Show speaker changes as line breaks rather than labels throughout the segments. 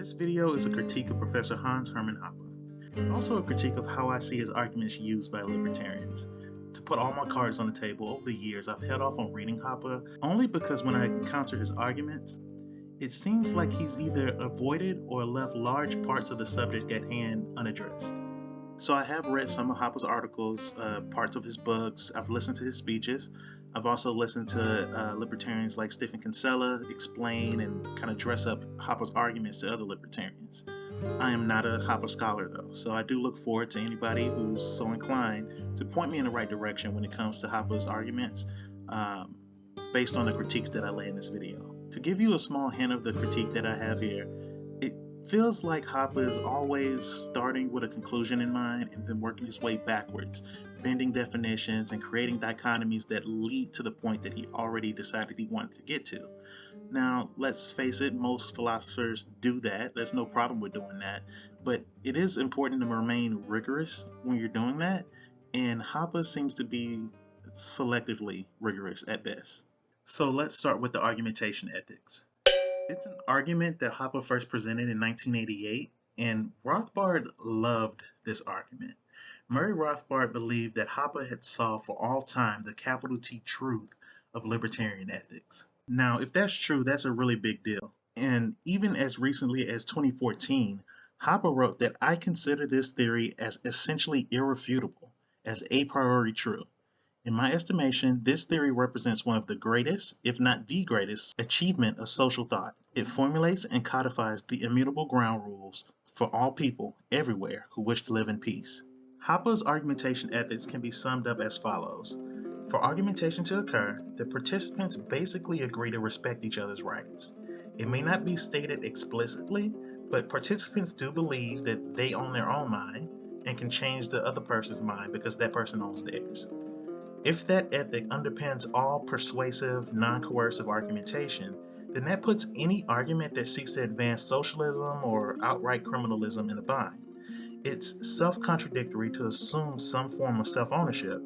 This video is a critique of Professor Hans Hermann Hoppe. It's also a critique of how I see his arguments used by libertarians. To put all my cards on the table, over the years I've held off on reading Hoppe only because when I encounter his arguments, it seems like he's either avoided or left large parts of the subject at hand unaddressed. So I have read some of Hoppe's articles, parts of his books, I've listened to his speeches. I've also listened to libertarians like Stephen Kinsella explain and kind of dress up Hoppe's arguments to other libertarians. I am not a Hoppe scholar though, so I do look forward to anybody who's so inclined to point me in the right direction when it comes to Hoppe's arguments based on the critiques that I lay in this video. To give you a small hint of the critique that I have here, it feels like Hoppe is always starting with a conclusion in mind and then working his way backwards, bending definitions and creating dichotomies that lead to the point that he already decided he wanted to get to. Now, let's face it, most philosophers do that. There's no problem with doing that. But it is important to remain rigorous when you're doing that, and Hoppe seems to be selectively rigorous at best. So let's start with the argumentation ethics. It's an argument that Hoppe first presented in 1988, and Rothbard loved this argument. Murray Rothbard believed that Hoppe had solved for all time the capital T truth of libertarian ethics. Now, if that's true, that's a really big deal. And even as recently as 2014, Hoppe wrote that I consider this theory as essentially irrefutable, as a priori true. In my estimation, this theory represents one of the greatest, if not the greatest, achievement of social thought. It formulates and codifies the immutable ground rules for all people, everywhere, who wish to live in peace. Hoppe's argumentation ethics can be summed up as follows. For argumentation to occur, the participants basically agree to respect each other's rights. It may not be stated explicitly, but participants do believe that they own their own mind and can change the other person's mind because that person owns theirs. If that ethic underpins all persuasive, non-coercive argumentation, then that puts any argument that seeks to advance socialism or outright criminalism in a bind. It's self-contradictory to assume some form of self-ownership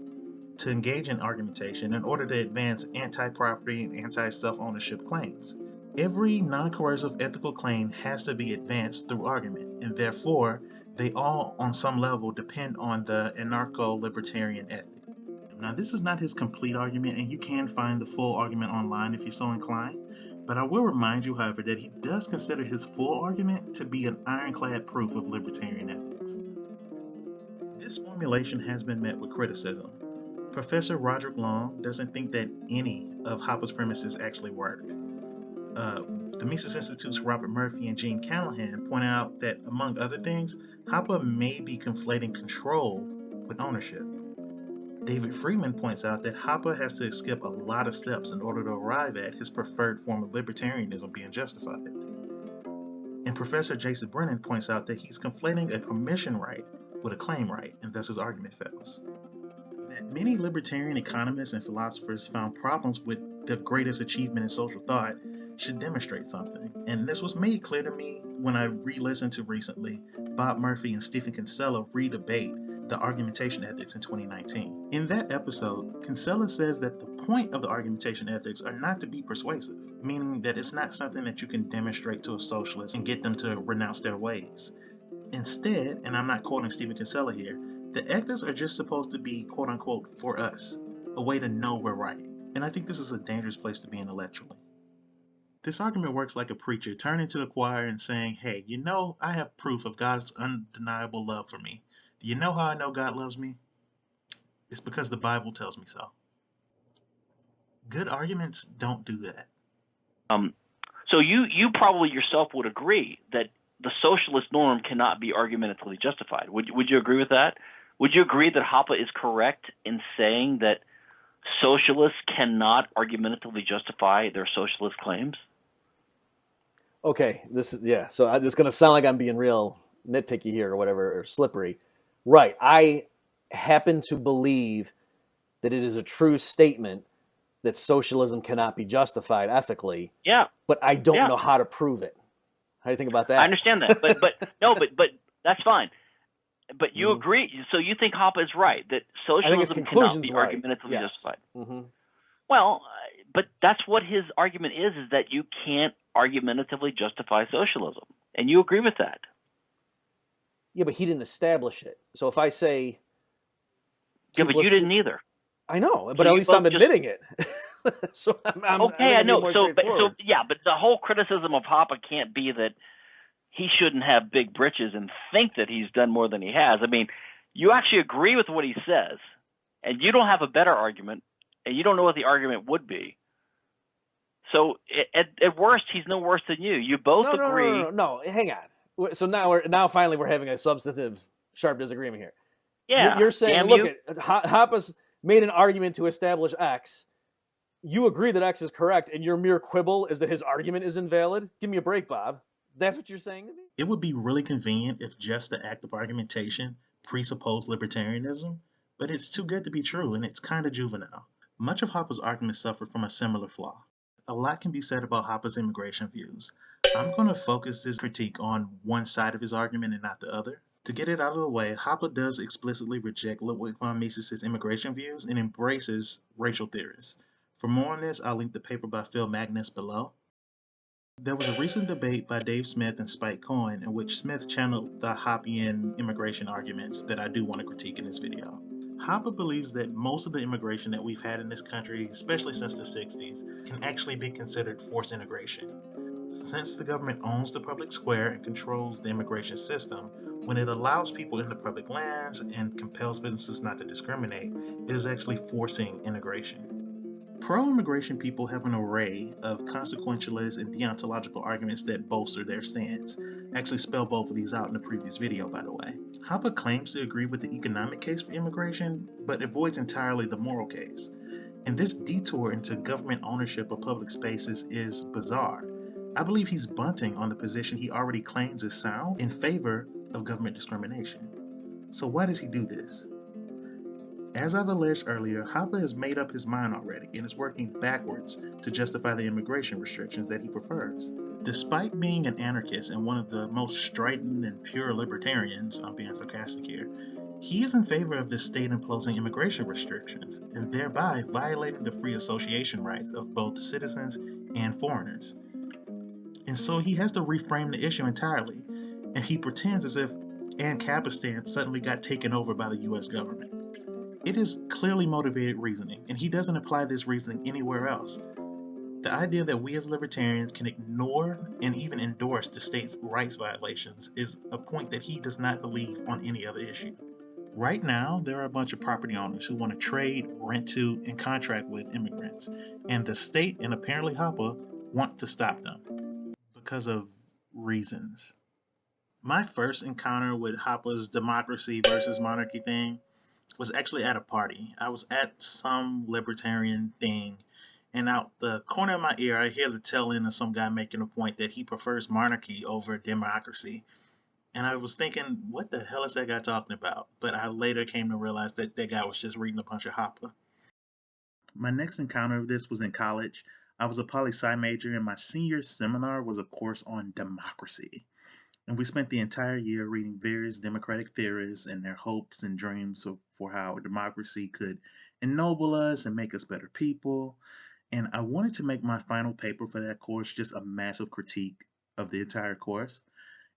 to engage in argumentation in order to advance anti-property and anti-self-ownership claims. Every non-coercive ethical claim has to be advanced through argument, and therefore, they all, on some level, depend on the anarcho-libertarian ethic. Now, this is not his complete argument, and you can find the full argument online if you're so inclined, but I will remind you, however, that he does consider his full argument to be an ironclad proof of libertarian ethics. This formulation has been met with criticism. Professor Roderick Long doesn't think that any of Hoppe's premises actually work. The Mises Institute's Robert Murphy and Gene Callahan point out that, among other things, Hoppe may be conflating control with ownership. David Friedman points out that Hoppe has to skip a lot of steps in order to arrive at his preferred form of libertarianism being justified. And Professor Jason Brennan points out that he's conflating a permission right with a claim right, and thus his argument fails. That many libertarian economists and philosophers found problems with the greatest achievement in social thought should demonstrate something, and this was made clear to me when I re-listened to recently Bob Murphy and Stephen Kinsella re-debate the argumentation ethics in 2019. In that episode, Kinsella says that the point of the argumentation ethics are not to be persuasive, meaning that it's not something that you can demonstrate to a socialist and get them to renounce their ways. Instead, and I'm not quoting Stephen Kinsella here, the ethics are just supposed to be quote-unquote for us, a way to know we're right. And I think this is a dangerous place to be intellectually. This argument works like a preacher turning to the choir and saying, hey, you know, I have proof of God's undeniable love for me. Do you know how I know God loves me? It's because the Bible tells me so. Good arguments don't do that.
So you probably yourself would agree that the socialist norm cannot be argumentatively justified. Would you agree with that? Would you agree that Hoppe is correct in saying that socialists cannot argumentatively justify their socialist claims?
Okay, this is So this is going to sound like I'm being real nitpicky here or whatever, or slippery. Right. I happen to believe that it is a true statement that socialism cannot be justified ethically.
Yeah.
But I don't know how to prove it. How do you think about that?
I understand that, but that's fine. But you agree, so you think Hoppe is right that socialism cannot be argumentatively justified.
Mm-hmm.
Well, but that's what his argument is that you can't argumentatively justify socialism. And you agree with that.
Yeah, but he didn't establish it. So if I say,
Yeah, but you didn't either.
I know, but
So
at
you
least I'm
both
admitting it. So I think
Okay, I
I'm being
know.
more
So
straightforward.
yeah, but the whole criticism of Hoppe can't be that he shouldn't have big britches and think that he's done more than he has. I mean, you actually agree with what he says, and you don't have a better argument, and you don't know what the argument would be. So at worst, he's no worse than you. You both agree.
No. Hang on. So now finally we're having a substantive, sharp disagreement here.
Yeah,
You're saying,
damn
look,
you.
Hoppe's made an argument to establish X. You agree that X is correct, and your mere quibble is that his argument is invalid? Give me a break, Bob. That's what you're saying to me?
It would be really convenient if just the act of argumentation presupposed libertarianism, but it's too good to be true, and it's kind of juvenile. Much of Hoppe's argument suffered from a similar flaw. A lot can be said about Hoppe's immigration views. I'm going to focus this critique on one side of his argument and not the other. To get it out of the way, Hoppe does explicitly reject Ludwig von Mises's immigration views and embraces racial theorists. For more on this, I'll link the paper by Phil Magnus below. There was a recent debate by Dave Smith and Spike Cohen in which Smith channeled the Hoppian immigration arguments that I do want to critique in this video. Hoppe believes that most of the immigration that we've had in this country, especially since the 60s, can actually be considered forced integration. Since the government owns the public square and controls the immigration system, when it allows people into public lands and compels businesses not to discriminate, it is actually forcing integration. Pro-immigration people have an array of consequentialist and deontological arguments that bolster their stance. I actually spelled both of these out in the previous video, by the way. Hoppe claims to agree with the economic case for immigration, but avoids entirely the moral case. And this detour into government ownership of public spaces is bizarre. I believe he's bunting on the position he already claims is sound in favor of government discrimination. So why does he do this? As I've alleged earlier, Hoppe has made up his mind already and is working backwards to justify the immigration restrictions that he prefers. Despite being an anarchist and one of the most strident and pure libertarians, I'm being sarcastic here, he is in favor of the state imposing immigration restrictions and thereby violating the free association rights of both citizens and foreigners. And so he has to reframe the issue entirely, and he pretends as if Ancapistan suddenly got taken over by the US government. It is clearly motivated reasoning, and he doesn't apply this reasoning anywhere else. The idea that we as libertarians can ignore and even endorse the state's rights violations is a point that he does not believe on any other issue. Right now, there are a bunch of property owners who want to trade, rent to, and contract with immigrants, and the state and apparently Hoppe want to stop them because of reasons. My first encounter with Hoppe's democracy versus monarchy thing was actually at a party. I was at some libertarian thing, and out the corner of my ear, I hear the tail end of some guy making a point that he prefers monarchy over democracy. And I was thinking, what the hell is that guy talking about? But I later came to realize that that guy was just reading a bunch of Hoppe. My next encounter of this was in college. I was a poli-sci major, and my senior seminar was a course on democracy. And we spent the entire year reading various democratic theorists and their hopes and dreams for how democracy could ennoble us and make us better people. And I wanted to make my final paper for that course just a massive critique of the entire course.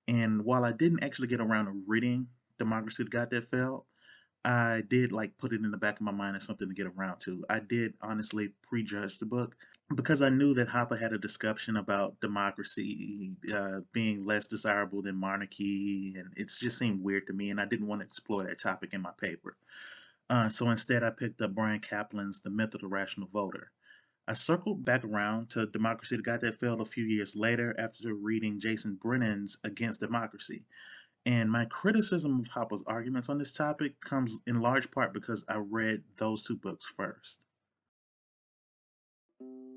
And while I didn't actually get around to reading Democracy Got That Failed, I did put it in the back of my mind as something to get around to. I did honestly prejudge the book because I knew that Hoppe had a discussion about democracy being less desirable than monarchy, and it just seemed weird to me, and I didn't want to explore that topic in my paper. So instead, I picked up Brian Kaplan's The Myth of the Rational Voter. I circled back around to Democracy That Got That Failed a few years later after reading Jason Brennan's Against Democracy. And my criticism of Hoppe's arguments on this topic comes in large part because I read those two books first.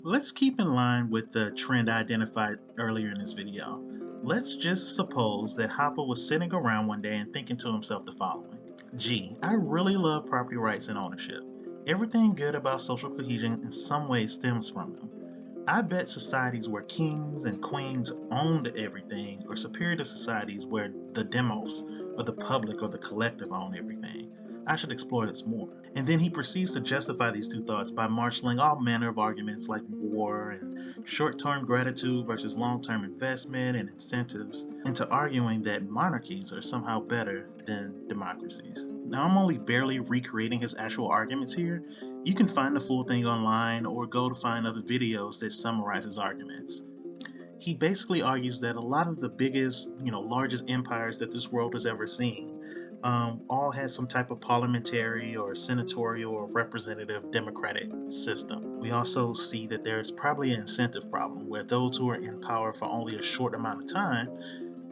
Let's keep in line with the trend I identified earlier in this video. Let's just suppose that Hoppe was sitting around one day and thinking to himself the following. Gee, I really love property rights and ownership. Everything good about social cohesion in some way stems from them. I bet societies where kings and queens owned everything are superior to societies where the demos, or the public, or the collective own everything. I should explore this more. And then he proceeds to justify these two thoughts by marshaling all manner of arguments like war and short term gratitude versus long term investment and incentives into arguing that monarchies are somehow better than democracies. Now, I'm only barely recreating his actual arguments here. You can find the full thing online or go to find other videos that summarize his arguments. He basically argues that a lot of the biggest, largest empires that this world has ever seen all had some type of parliamentary or senatorial or representative democratic system. We also see that there's probably an incentive problem where those who are in power for only a short amount of time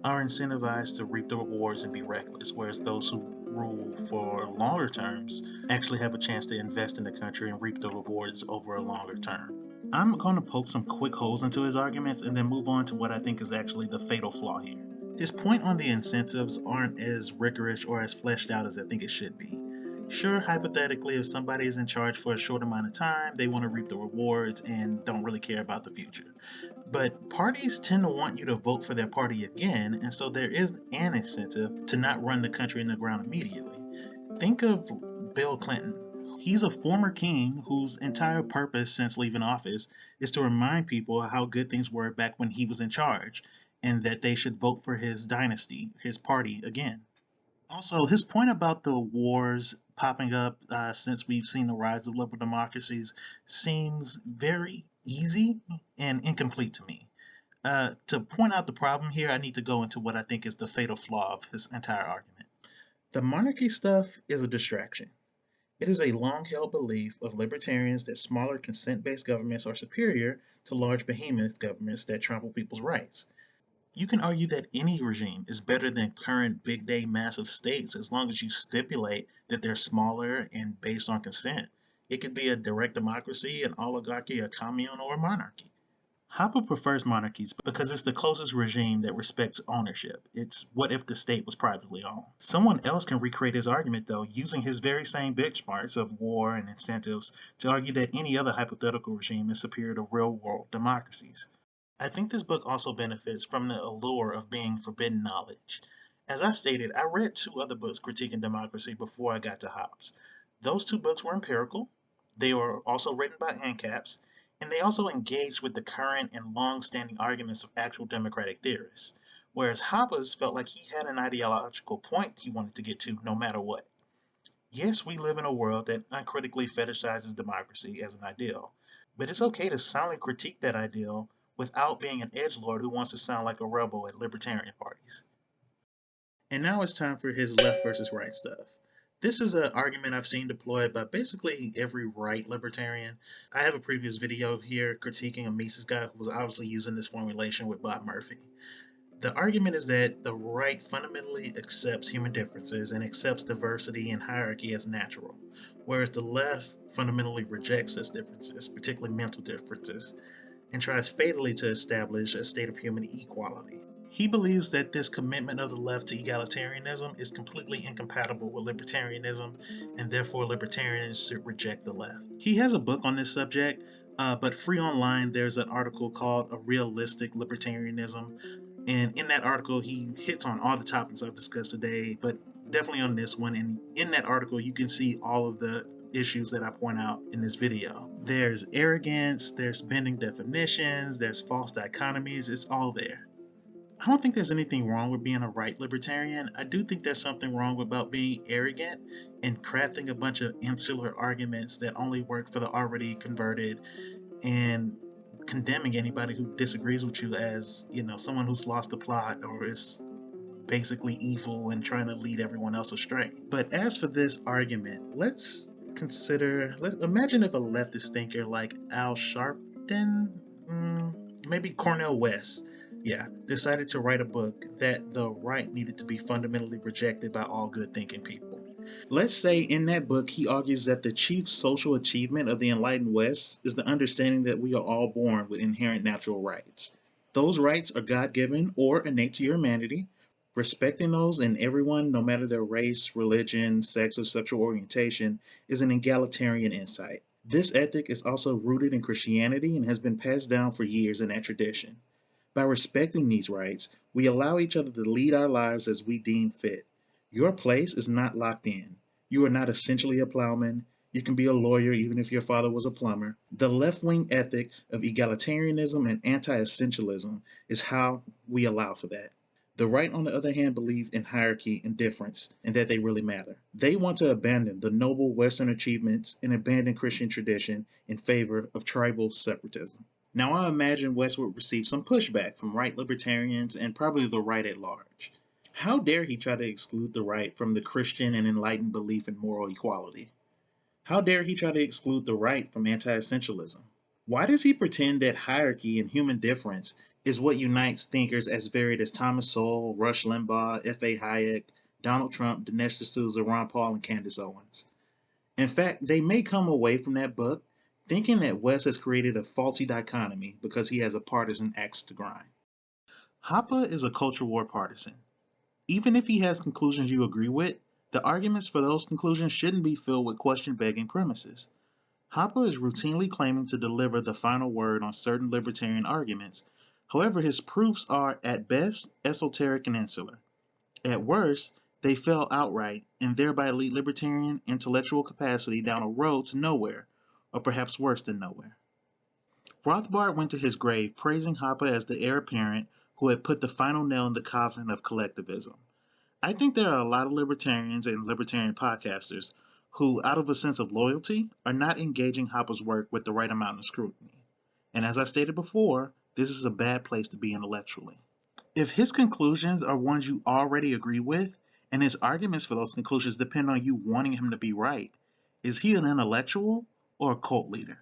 are incentivized to reap the rewards and be reckless, whereas those who rule for longer terms actually have a chance to invest in the country and reap the rewards over a longer term. I'm going to poke some quick holes into his arguments and then move on to what I think is actually the fatal flaw here. His point on the incentives aren't as rigorous or as fleshed out as I think it should be. Sure, hypothetically, if somebody is in charge for a short amount of time, they want to reap the rewards and don't really care about the future. But parties tend to want you to vote for their party again, and so there is an incentive to not run the country in the ground immediately. Think of Bill Clinton. He's a former king whose entire purpose since leaving office is to remind people how good things were back when he was in charge, and that they should vote for his dynasty, his party, again. Also, his point about the wars popping up since we've seen the rise of liberal democracies seems very easy and incomplete to me. To point out the problem here, I need to go into what I think is the fatal flaw of his entire argument. The monarchy stuff is a distraction. It is a long held belief of libertarians that smaller consent based governments are superior to large behemoth governments that trample people's rights. You can argue that any regime is better than current big day massive states as long as you stipulate that they're smaller and based on consent. It could be a direct democracy, an oligarchy, a commune, or a monarchy. Hoppe prefers monarchies because it's the closest regime that respects ownership. It's what if the state was privately owned? Someone else can recreate his argument, though, using his very same benchmarks of war and incentives to argue that any other hypothetical regime is superior to real world democracies. I think this book also benefits from the allure of being forbidden knowledge. As I stated, I read two other books critiquing democracy before I got to Hobbes. Those two books were empirical, they were also written by ANCAPs, and they also engaged with the current and long standing arguments of actual democratic theorists. Whereas Hobbes felt like he had an ideological point he wanted to get to no matter what. Yes, we live in a world that uncritically fetishizes democracy as an ideal, but it's okay to soundly critique that ideal without being an edgelord who wants to sound like a rebel at libertarian parties. And now it's time for his left versus right stuff. This is an argument I've seen deployed by basically every right libertarian. I have a previous video here critiquing a Mises guy who was obviously using this formulation with Bob Murphy. The argument is that the right fundamentally accepts human differences and accepts diversity and hierarchy as natural, whereas the left fundamentally rejects such differences, particularly mental differences, and tries fatally to establish a state of human equality. He believes that this commitment of the left to egalitarianism is completely incompatible with libertarianism, and therefore libertarians should reject the left. He has a book on this subject, but free online there's an article called A Realistic Libertarianism, and in that article he hits on all the topics I've discussed today, but definitely on this one. And in that article you can see all of the issues that I point out in this video. There's arrogance, there's bending definitions, there's false dichotomies, it's all there. I don't think there's anything wrong with being a right libertarian. I do think there's something wrong about being arrogant and crafting a bunch of insular arguments that only work for the already converted and condemning anybody who disagrees with you as, someone who's lost the plot or is basically evil and trying to lead everyone else astray. But as for this argument, let's imagine if a leftist thinker like Al Sharpton, maybe Cornel West, decided to write a book that the right needed to be fundamentally rejected by all good thinking people. Let's say in that book he argues that the chief social achievement of the enlightened West is the understanding that we are all born with inherent natural rights. Those rights are God-given or innate to your humanity. Respecting those in everyone, no matter their race, religion, sex, or sexual orientation, is an egalitarian insight. This ethic is also rooted in Christianity and has been passed down for years in that tradition. By respecting these rights, we allow each other to lead our lives as we deem fit. Your place is not locked in. You are not essentially a plowman. You can be a lawyer even if your father was a plumber. The left wing ethic of egalitarianism and anti essentialism is how we allow for that. The right, on the other hand, believe in hierarchy and difference and that they really matter. They want to abandon the noble Western achievements and abandon Christian tradition in favor of tribal separatism. Now, I imagine West would receive some pushback from right libertarians and probably the right at large. How dare he try to exclude the right from the Christian and enlightened belief in moral equality? How dare he try to exclude the right from anti essentialism? Why does he pretend that hierarchy and human difference is what unites thinkers as varied as Thomas Sowell, Rush Limbaugh, F.A. Hayek, Donald Trump, Dinesh D'Souza, Ron Paul, and Candace Owens? In fact, they may come away from that book thinking that West has created a faulty dichotomy because he has a partisan axe to grind. Hoppe is a culture war partisan. Even if he has conclusions you agree with, the arguments for those conclusions shouldn't be filled with question-begging premises. Hoppe is routinely claiming to deliver the final word on certain libertarian arguments. However, his proofs are, at best, esoteric and insular. At worst, they fail outright and thereby lead libertarian intellectual capacity down a road to nowhere, or perhaps worse than nowhere. Rothbard went to his grave praising Hoppe as the heir apparent who had put the final nail in the coffin of collectivism. I think there are a lot of libertarians and libertarian podcasters who, out of a sense of loyalty, are not engaging Hoppe's work with the right amount of scrutiny. And as I stated before, this is a bad place to be intellectually. If his conclusions are ones you already agree with, and his arguments for those conclusions depend on you wanting him to be right, is he an intellectual or a cult leader?